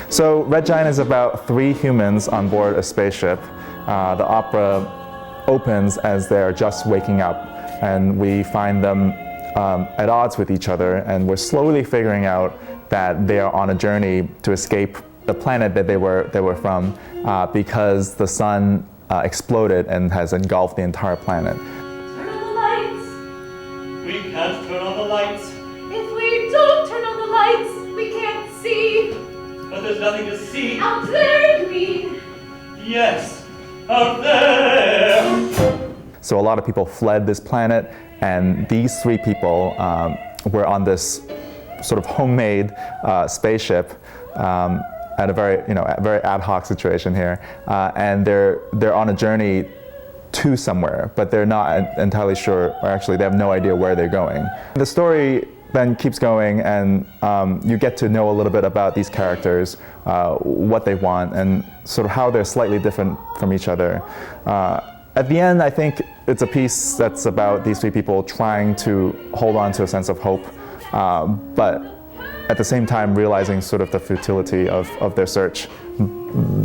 So Red Giant is about 3 humans on board a spaceship. The opera opens as they're just waking up, and we find them at odds with each other, and we're slowly figuring out that they are on a journey to escape the planet that they were from because the sun exploded and has engulfed the entire planet. Turn on the lights. We can't turn on the lights. If we don't turn on the lights, we can't see. But there's nothing to see. Out there, you mean? Yes, out there. So a lot of people fled this planet, and these 3 people were on this sort of homemade spaceship at a very, very ad hoc situation here, and they're on a journey to somewhere, but they're not entirely sure, or actually they have no idea where they're going. The story then keeps going, and you get to know a little bit about these characters, what they want, and sort of how they're slightly different from each other. At the end, I think it's a piece that's about these 3 people trying to hold on to a sense of hope, but at the same time realizing sort of the futility of their search.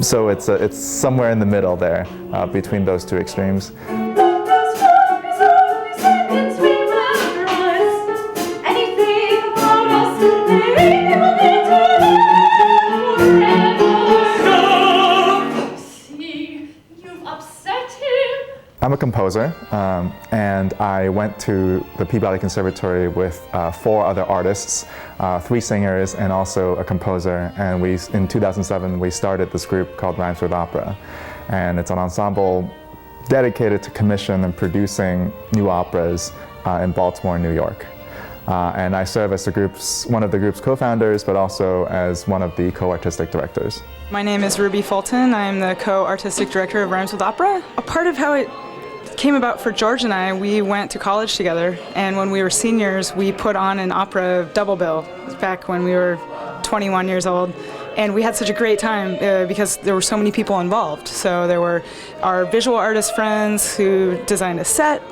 So it's somewhere in the middle there, between those 2 extremes. I'm a composer, and I went to the Peabody Conservatory with 4 other artists, 3 singers, and also a composer. And in 2007, we started this group called Rhymes with Opera. And it's an ensemble dedicated to commission and producing new operas in Baltimore and New York. And I serve as one of the group's co-founders, but also as one of the co-artistic directors. My name is Ruby Fulton. I'm the co-artistic director of Rhymes with Opera. A part of how it came about for George and I, we went to college together, and when we were seniors, we put on an opera double bill back when we were 21 years old. And we had such a great time because there were so many people involved. So there were our visual artist friends who designed a set.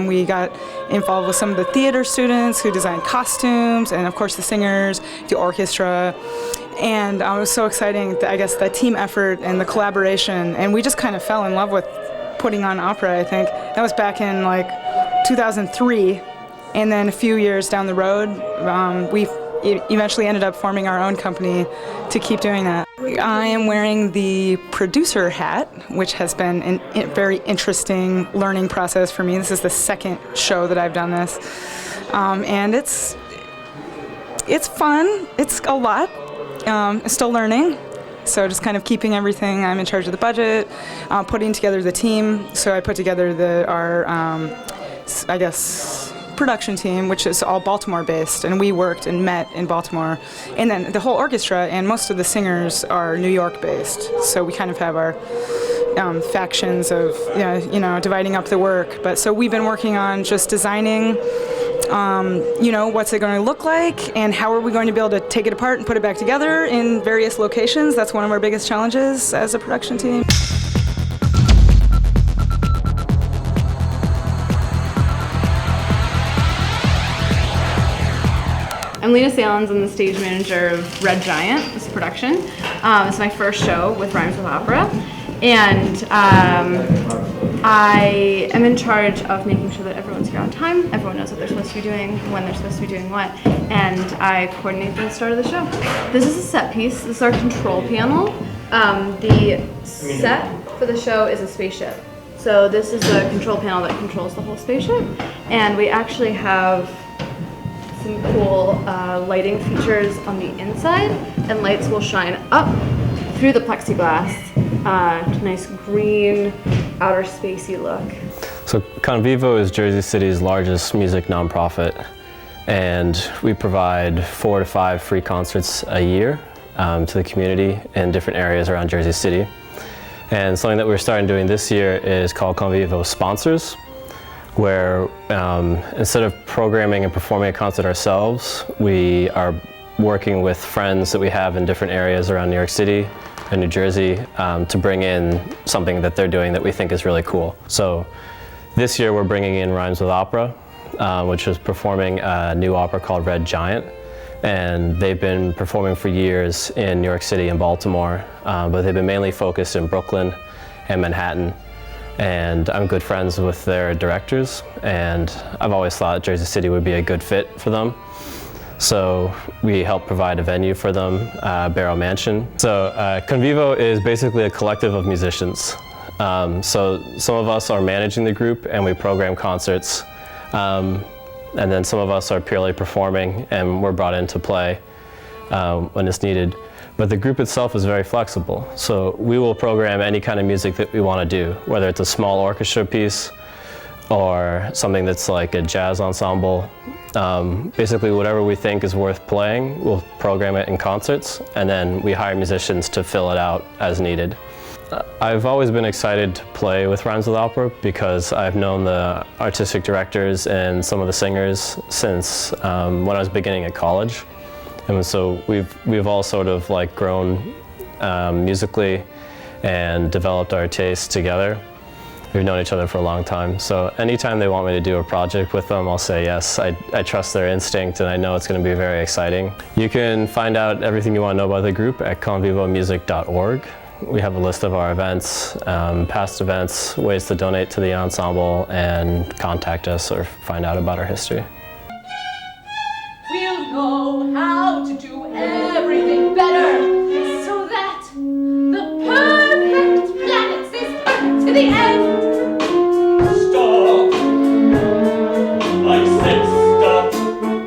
We got involved with some of the theater students who designed costumes, and of course the singers, the orchestra. And it was so exciting, I guess, the team effort and the collaboration. And we just kind of fell in love with putting on opera, I think. That was back in like 2003. And then a few years down the road, we eventually ended up forming our own company to keep doing that. I am wearing the producer hat, which has been a very interesting learning process for me. This is the 2nd show that I've done this. And it's fun. It's a lot. Still learning. So just kind of keeping everything. I'm in charge of the budget, putting together the team. So I put together our production team, which is all Baltimore-based, and we worked and met in Baltimore. And then the whole orchestra and most of the singers are New York-based. So we kind of have our factions of, dividing up the work. But so we've been working on just designing, what's it going to look like, and how are we going to be able to take it apart and put it back together in various locations. That's one of our biggest challenges as a production team. I'm Lena Salins. I'm the stage manager of Red Giant, this production. It's my first show with Rhymes with Opera, and I am in charge of making sure that everyone's here on time, everyone knows what they're supposed to be doing, when they're supposed to be doing what, and I coordinate the start of the show. This is a set piece. This is our control panel. The set for the show is a spaceship. So this is the control panel that controls the whole spaceship, and we actually have some cool lighting features on the inside, and lights will shine up through the plexiglass to nice green, outer spacey look. So Vivo is Jersey City's largest music nonprofit, and we provide 4 to 5 free concerts a year to the community in different areas around Jersey City. And something that we're starting doing this year is called Convivo Sponsors, where instead of programming and performing a concert ourselves, we are working with friends that we have in different areas around New York City and New Jersey to bring in something that they're doing that we think is really cool. So this year we're bringing in Rhymes with Opera, which is performing a new opera called Red Giant. And they've been performing for years in New York City and Baltimore, but they've been mainly focused in Brooklyn and Manhattan. And I'm good friends with their directors, and I've always thought Jersey City would be a good fit for them. So we help provide a venue for them, Barrow Mansion. So Convivo is basically a collective of musicians. So some of us are managing the group and we program concerts. And then some of us are purely performing and we're brought in to play when it's needed. But the group itself is very flexible. So we will program any kind of music that we want to do, whether it's a small orchestra piece or something that's like a jazz ensemble. Basically whatever we think is worth playing, we'll program it in concerts, and then we hire musicians to fill it out as needed. I've always been excited to play with Rhymes with Opera because I've known the artistic directors and some of the singers since when I was beginning at college. And so we've all sort of like grown musically and developed our tastes together. We've known each other for a long time. So anytime they want me to do a project with them, I'll say yes. I trust their instinct and I know it's going to be very exciting. You can find out everything you want to know about the group at convivomusic.org. We have a list of our events, past events, ways to donate to the ensemble, and contact us or find out about our history. We'll know how to do everything better so that the perfect planet stays perfect to the end. Stop! I said stop!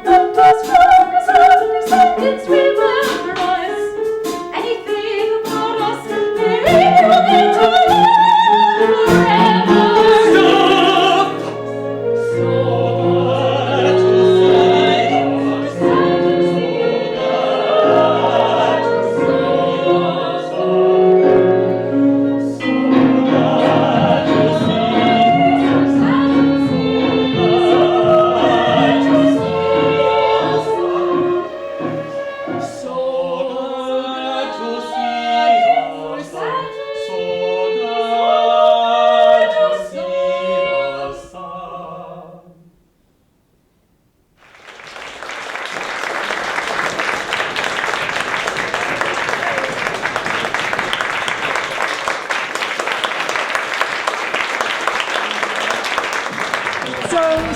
The postponed sentence we will memorize. Anything about us, maybe we'll need to live forever. Stop!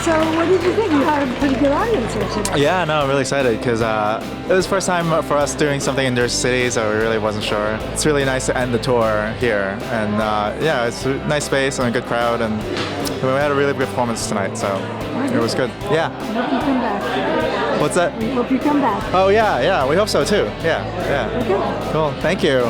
So what did you think? You had a pretty good audience here today. Yeah, no, I'm really excited because it was the first time for us doing something in Jersey City, so we really wasn't sure. It's really nice to end the tour here, and yeah, it's a nice space and a good crowd, and we had a really good performance tonight, so it was good. Yeah. Hope you come back. What's that? Hope you come back. Oh yeah, we hope so too. Yeah. Okay. Cool. Thank you.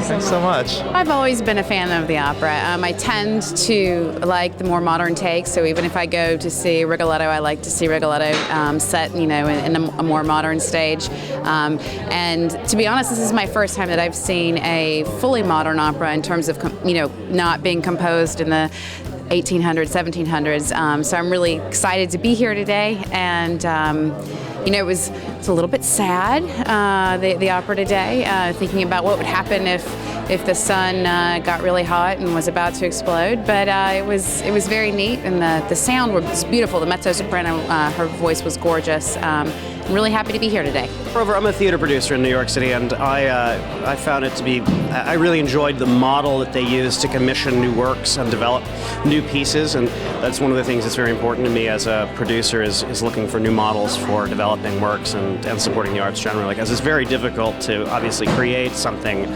Thanks so much. I've always been a fan of the opera. I tend to like the more modern takes, so even if I go to see Rigoletto, I like to see Rigoletto set, in a more modern stage. And to be honest, this is my first time that I've seen a fully modern opera in terms of, not being composed in the 1800s, 1700s. So I'm really excited to be here today, and it was a little bit sad, the opera today, thinking about what would happen if the sun got really hot and was about to explode. But it was very neat, and the sound was beautiful. The mezzo-soprano, her voice was gorgeous. I'm really happy to be here today. I'm a theater producer in New York City, and I found it to be, I really enjoyed the model that they use to commission new works and develop new pieces, and that's one of the things that's very important to me as a producer is looking for new models for developing works and supporting the arts generally, because it's very difficult to obviously create something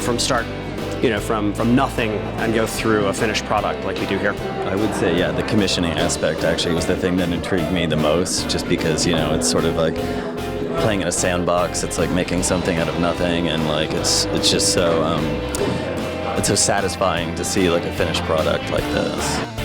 from start, from nothing and go through a finished product like we do here. I would say, yeah, the commissioning aspect actually was the thing that intrigued me the most, just because, it's sort of like playing in a sandbox. It's like making something out of nothing, and like it's just so it's so satisfying to see like a finished product like this.